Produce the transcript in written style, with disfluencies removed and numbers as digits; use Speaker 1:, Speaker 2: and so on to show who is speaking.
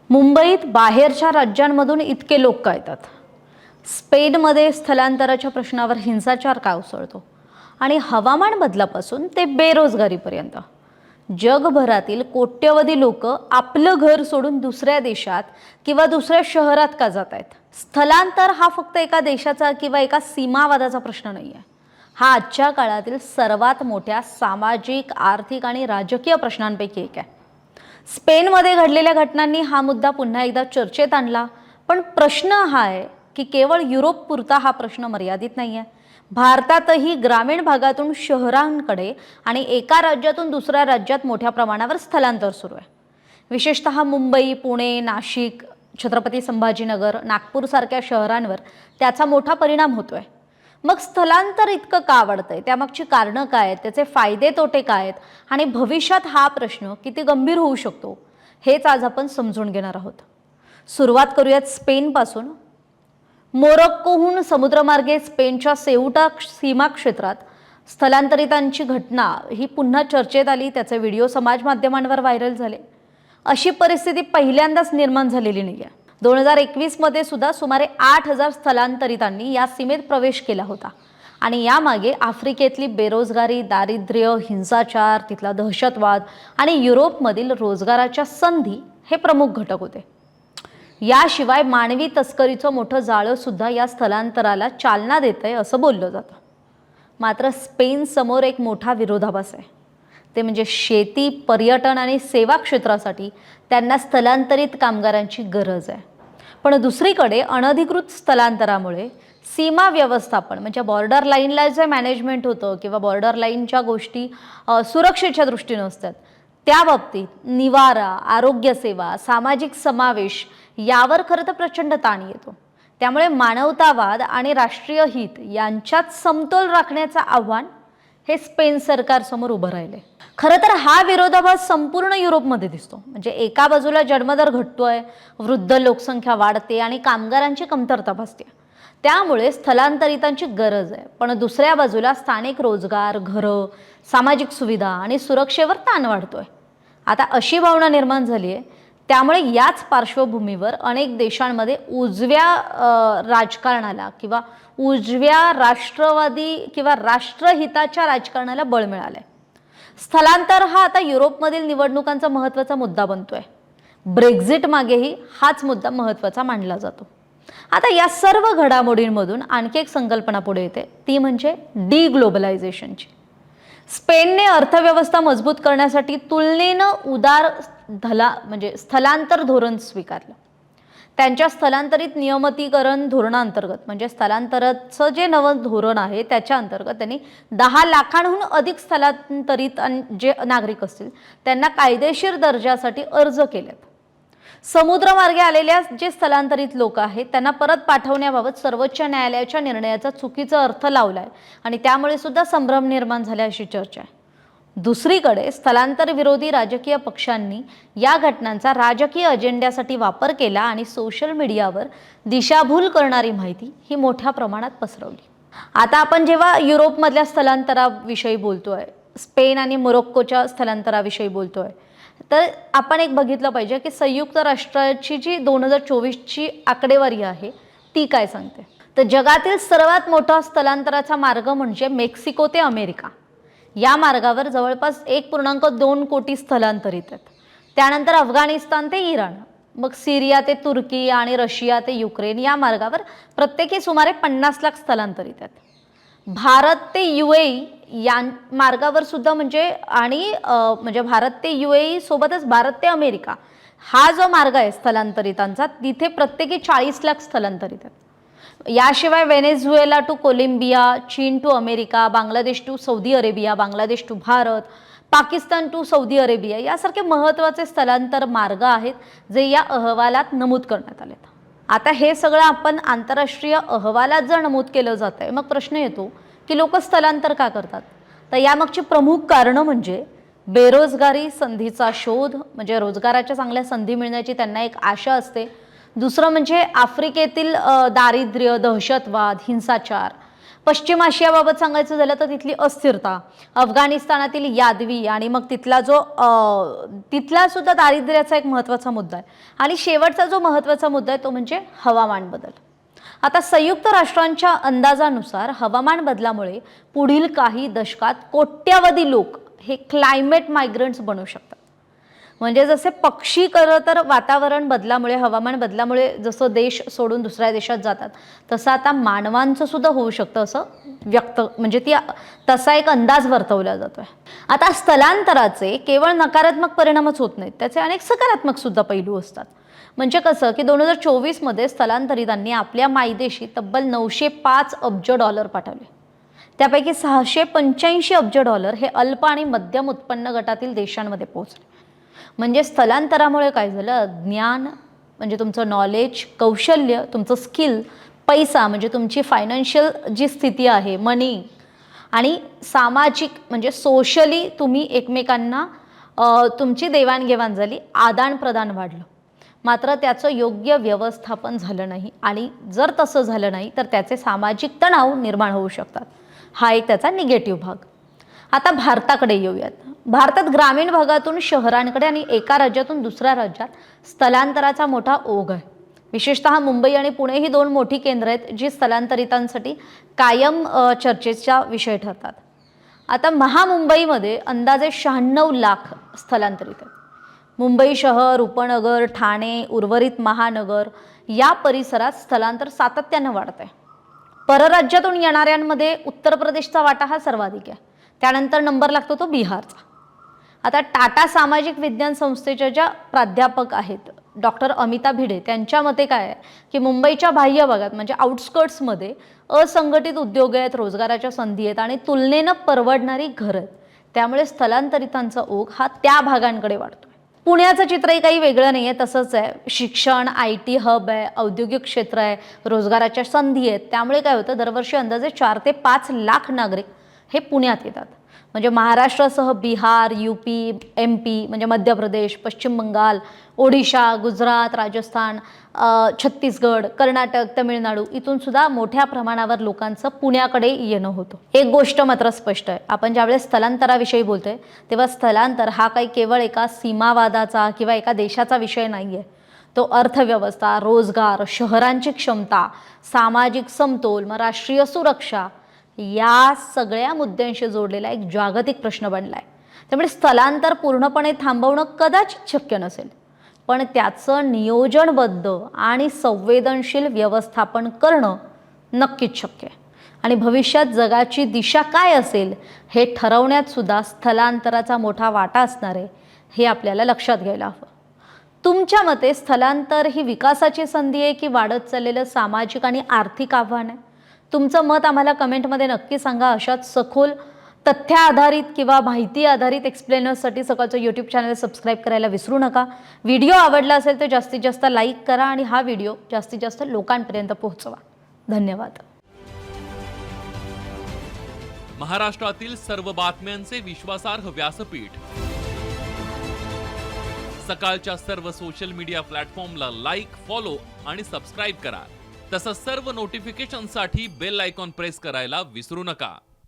Speaker 1: मुंबईत बाहेरच्या राज्यांमधून इतके लोक का येतात? स्पेनमध्ये स्थलांतराच्या प्रश्नावर हिंसाचार का उसळतो? आणि हवामान बदलापासून ते बेरोजगारीपर्यंत जगभरातील कोट्यवधी लोक आपलं घर सोडून दुसऱ्या देशात किंवा दुसऱ्या शहरात का जात आहेत? स्थलांतर हा फक्त एका देशाचा किंवा एका सीमावादाचा प्रश्न नाही आहे. हा आजच्या काळातील सर्वात मोठ्या सामाजिक, आर्थिक आणि राजकीय प्रश्नांपैकी एक आहे. स्पेनमध्ये घडलेल्या घटनांनी हा मुद्दा पुन्हा एकदा चर्चेत आणला. पण प्रश्न हा आहे की केवळ युरोप पुरता हा प्रश्न मर्यादित नाही आहे. भारतातही ग्रामीण भागातून शहरांकडे आणि एका राज्यातून दुसऱ्या राज्यात मोठ्या प्रमाणावर स्थलांतर सुरू आहे. विशेषतः मुंबई, पुणे, नाशिक, छत्रपती संभाजीनगर, नागपूर सारख्या शहरांवर त्याचा मोठा परिणाम होतोय. मग स्थलांतर इतकं का वाढतंय? त्यामागची कारणं काय आहेत? त्याचे फायदे तोटे काय आहेत? आणि भविष्यात हा प्रश्न किती गंभीर होऊ शकतो, हेच आज आपण समजून घेणार आहोत. सुरुवात करूयात स्पेनपासून. मोरोक्कोहून समुद्रमार्गे स्पेनच्या सेउटा सीमा क्षेत्रात स्थलांतरितांची घटना ही पुन्हा चर्चेत आली. त्याचे व्हिडिओ समाज माध्यमांवर व्हायरल झाले. अशी परिस्थिती पहिल्यांदाच निर्माण झालेली नाही आहे. 2021 मध्ये सुद्धा सुमारे 8,000 स्थलांतरितांनी या सीमेत प्रवेश केला होता. आणि यामागे आफ्रिकेतली बेरोजगारी, दारिद्र्य, हिंसाचार, तिथला दहशतवाद आणि युरोपमधील रोजगाराच्या संधी हे प्रमुख घटक होते. याशिवाय मानवी तस्करीचं मोठं जाळं सुद्धा या स्थलांतराला चालना देतंय असं बोललं जातं. मात्र स्पेन समोर एक मोठा विरोधाभास आहे. ते म्हणजे शेती, पर्यटन आणि सेवा क्षेत्रासाठी त्यांना स्थलांतरित कामगारांची गरज आहे. पण दुसरीकडे अनधिकृत स्थलांतरामुळे सीमा व्यवस्थापन म्हणजे बॉर्डर लाईनला जे मॅनेजमेंट होतं किंवा बॉर्डर लाईनच्या गोष्टी सुरक्षेच्या दृष्टीने असतात, त्या बाबतीत निवारा, आरोग्य सेवा, सामाजिक समावेश यावर खरं तर प्रचंड ताण येतो. त्यामुळे मानवतावाद आणि राष्ट्रीय हित यांच्यात समतोल राखण्याचं आव्हान हे स्पेन सरकारसमोर उभं राहिले. खरं तर हा विरोधाभास संपूर्ण युरोपमध्ये दिसतो. म्हणजे एका बाजूला जन्मदर घटतोय, वृद्ध लोकसंख्या वाढते आणि कामगारांची कमतरता भासते. त्यामुळे स्थलांतरितांची गरज आहे. पण दुसऱ्या बाजूला स्थानिक रोजगार, घरं, सामाजिक सुविधा आणि सुरक्षेवर ताण वाढतोय. आता अशी भावना निर्माण झाली आहे. त्यामुळे याच पार्श्वभूमीवर अनेक देशांमध्ये उजव्या राजकारणाला किंवा उजव्या राष्ट्रवादी किंवा राष्ट्रहिताच्या राजकारणाला बळ मिळालंय. स्थलांतर हा आता युरोपमधील निवडणुकांचा महत्त्वाचा मुद्दा बनतोय. ब्रेक्झिट मागेही हाच मुद्दा महत्त्वाचा मानला जातो. आता या सर्व घडामोडींमधून आणखी एक संकल्पना पुढे येते, ती म्हणजे डिग्लोबलायझेशनची. स्पेनने अर्थव्यवस्था मजबूत करण्यासाठी तुलनेनं उदार स्थलांतर धोरण स्वीकारलं. त्यांच्या स्थलांतरित नियमितीकरण धोरणांतर्गत म्हणजे स्थलांतराचं जे नवं धोरण आहे त्याच्या अंतर्गत त्यांनी 10 लाखांहून अधिक स्थलांतरित जे नागरिक असतील त्यांना कायदेशीर दर्जासाठी अर्ज केलेत. समुद्रमार्गे आलेल्या जे स्थलांतरित लोक आहेत त्यांना परत पाठवण्याबाबत सर्वोच्च न्यायालयाच्या निर्णयाचा चुकीचा अर्थ लावलाय आणि त्यामुळे सुद्धा संभ्रम निर्माण झाला अशी चर्चा आहे. दुसरीकडे स्थलांतर विरोधी राजकीय पक्षांनी या घटनांचा राजकीय अजेंड्यासाठी वापर केला आणि सोशल मीडियावर दिशाभूल करणारी माहिती ही मोठ्या प्रमाणात पसरवली. आता आपण जेव्हा युरोपमधल्या स्थलांतराविषयी बोलतोय, स्पेन आणि मोरोक्कोच्या स्थलांतराविषयी बोलतोय, तर आपण एक बघितलं पाहिजे की संयुक्त राष्ट्राची जी 2024ची आकडेवारी आहे ती काय सांगते. तर जगातील सर्वात मोठा स्थलांतराचा मार्ग म्हणजे मेक्सिको ते अमेरिका. या मार्गावर जवळपास 1.2 कोटी स्थलांतरित आहेत. त्यानंतर अफगाणिस्तान ते इराण, मग सिरिया ते तुर्की आणि रशिया ते युक्रेन या मार्गावर प्रत्येकी सुमारे 50 लाख स्थलांतरित आहेत. भारत ते UAE या मार्गावर सुद्धा म्हणजे भारत ते UAE सोबतच भारत ते अमेरिका हा जो मार्ग आहे स्थलांतरितांचा, तिथे प्रत्येकी 40 लाख स्थलांतरित आहेत. याशिवाय व्हेनेझुएला टू कोलंबिया, चीन to America, Bangladesh to Saudi Arabia, Bangladesh to Bharat, Pakistan to Saudi Arabia यासारखे महत्त्वाचे स्थलांतर मार्ग आहेत जे या अहवालात नमूद करण्यात आलेत. आता हे सगळं आपण आंतरराष्ट्रीय अहवालात जर नमूद केलं जात आहे, मग प्रश्न येतो की लोक स्थलांतर का करतात? तर यामागची प्रमुख कारणं म्हणजे बेरोजगारी, संधीचा शोध म्हणजे रोजगाराच्या चांगल्या संधी मिळण्याची त्यांना एक आशा असते. दुसरं म्हणजे आफ्रिकेतील दारिद्र्य, दहशतवाद, हिंसाचार. पश्चिम आशियाबाबत सांगायचं झालं तर तिथली अस्थिरता, अफगाणिस्तानातील यादवी आणि मग तिथला सुद्धा दारिद्र्याचा एक महत्त्वाचा मुद्दा आहे. आणि शेवटचा जो महत्त्वाचा मुद्दा आहे तो म्हणजे हवामान बदल. आता संयुक्त राष्ट्रांच्या अंदाजानुसार हवामान बदलामुळे पुढील काही दशकात कोट्यावधी लोक हे क्लायमेट मायग्रंट्स बनू शकतात. म्हणजे जसे पक्षी खरं तर वातावरण बदलामुळे, हवामान बदलामुळे जसं देश सोडून दुसऱ्या देशात जातात, तसं आता मानवांचं सुद्धा होऊ शकतं असं म्हणजे तसा एक अंदाज वर्तवला जातोय. आता स्थलांतराचे केवळ नकारात्मक परिणामच होत नाहीत, त्याचे अनेक सकारात्मक सुद्धा पैलू असतात. म्हणजे कसं की 2024 मध्ये स्थलांतरितांनी आपल्या मायदेशी तब्बल $905 अब्ज पाठवले. त्यापैकी $685 अब्ज हे अल्प आणि मध्यम उत्पन्न गटातील देशांमध्ये पोहोचले. म्हणजे स्थलांतरामुळे काय झालं, ज्ञान म्हणजे तुमचं नॉलेज, कौशल्य, तुमचं स्किल, पैसा म्हणजे तुमची फायनान्शियल जी स्थिती आहे, मनी, आणि सामाजिक म्हणजे सोशली तुम्ही एकमेकांना तुमची देवाणघेवाण झाली, आदान प्रदान वाढलं. मात्र त्याचं योग्य व्यवस्थापन झालं नाही, आणि जर तसं झालं नाही तर त्याचे सामाजिक तणाव निर्माण होऊ शकतात. हा एक त्याचा निगेटिव्ह भाग. आता भारताकडे येऊयात. भारतात ग्रामीण भागातून शहरांकडे आणि एका राज्यातून दुसऱ्या राज्यात स्थलांतराचा मोठा ओघ आहे. विशेषतः मुंबई आणि पुणे ही 2 मोठी केंद्र आहेत जी स्थलांतरितांसाठी कायम चर्चेचा विषय ठरतात. आता महामुंबईमध्ये अंदाजे 96 लाख स्थलांतरित आहेत. मुंबई शहर, उपनगर, ठाणे, उर्वरित महानगर या परिसरात स्थलांतर सातत्यानं वाढत आहे. परराज्यातून येणाऱ्यांमध्ये उत्तर प्रदेशचा वाटा हा सर्वाधिक आहे. त्यानंतर नंबर लागतो तो बिहारचा. आता टाटा सामाजिक विज्ञान संस्थेच्या ज्या प्राध्यापक आहेत डॉक्टर अमिता भिडे, त्यांच्या मते काय आहे की मुंबईच्या बाह्य भागात म्हणजे आउटस्कर्ट्समध्ये असंघटित उद्योग आहेत, रोजगाराच्या संधी आहेत आणि तुलनेनं परवडणारी घरं आहेत. त्यामुळे स्थलांतरितांचा ओघ हा त्या भागांकडे वाढतो. पुण्याचं चित्रही काही वेगळं नाही आहे, तसंच आहे. शिक्षण, IT हब आहे, औद्योगिक क्षेत्र आहे, रोजगाराच्या संधी आहेत. त्यामुळे काय होतं, दरवर्षी अंदाजे 4 ते 5 लाख नागरिक हे पुण्यात येतात. म्हणजे महाराष्ट्रासह बिहार, UP, MP म्हणजे मध्य प्रदेश, पश्चिम बंगाल, ओडिशा, गुजरात, राजस्थान, छत्तीसगड, कर्नाटक, तमिळनाडू इथून सुद्धा मोठ्या प्रमाणावर लोकांचं पुण्याकडे येणं होतं. एक गोष्ट मात्र स्पष्ट आहे, आपण ज्यावेळेस स्थलांतराविषयी बोलतोय तेव्हा स्थलांतर हा काही केवळ एका सीमावादाचा किंवा एका देशाचा विषय नाही आहे. तो अर्थव्यवस्था, रोजगार, शहरांची क्षमता, सामाजिक समतोल, मग राष्ट्रीय सुरक्षा या सगळ्या मुद्द्यांशी जोडलेला एक जागतिक प्रश्न बनला आहे. त्यामुळे स्थलांतर पूर्णपणे थांबवणं कदाचित शक्य नसेल, पण त्याचं नियोजनबद्ध आणि संवेदनशील व्यवस्थापन करणं नक्कीच शक्य आहे. आणि भविष्यात जगाची दिशा काय असेल हे ठरवण्यात सुद्धा स्थलांतराचा मोठा वाटा असणार आहे, हे आपल्याला लक्षात घ्यायला हवं. तुमच्या मते स्थलांतर ही विकासाची संधी आहे की वाढत चाललेलं सामाजिक आणि आर्थिक आव्हान आहे? तुमचं मत आम्हाला कमेंटमध्ये नक्की सांगा. अशाच सखोल तथ्य आधारित किंवा माहिती आधारित एक्सप्लेनर्ससाठी सकाळचं यूट्यूब चॅनल सबस्क्राईब करायला विसरू नका. व्हिडिओ आवडला असेल तर जास्तीत जास्त लाईक करा आणि हा व्हिडिओ जास्तीत जास्त लोकांपर्यंत पोहोचवा. धन्यवाद.
Speaker 2: महाराष्ट्रातील सर्व बातम्यांचे विश्वासार्ह व्यासपीठ. सकाळच्या सर्व सोशल मीडिया प्लॅटफॉर्मला लाईक, फॉलो आणि सबस्क्राईब करा. तसंच सर्व नोटिफिकेशनसाठी बेल आयकॉन प्रेस करायला विसरू नका.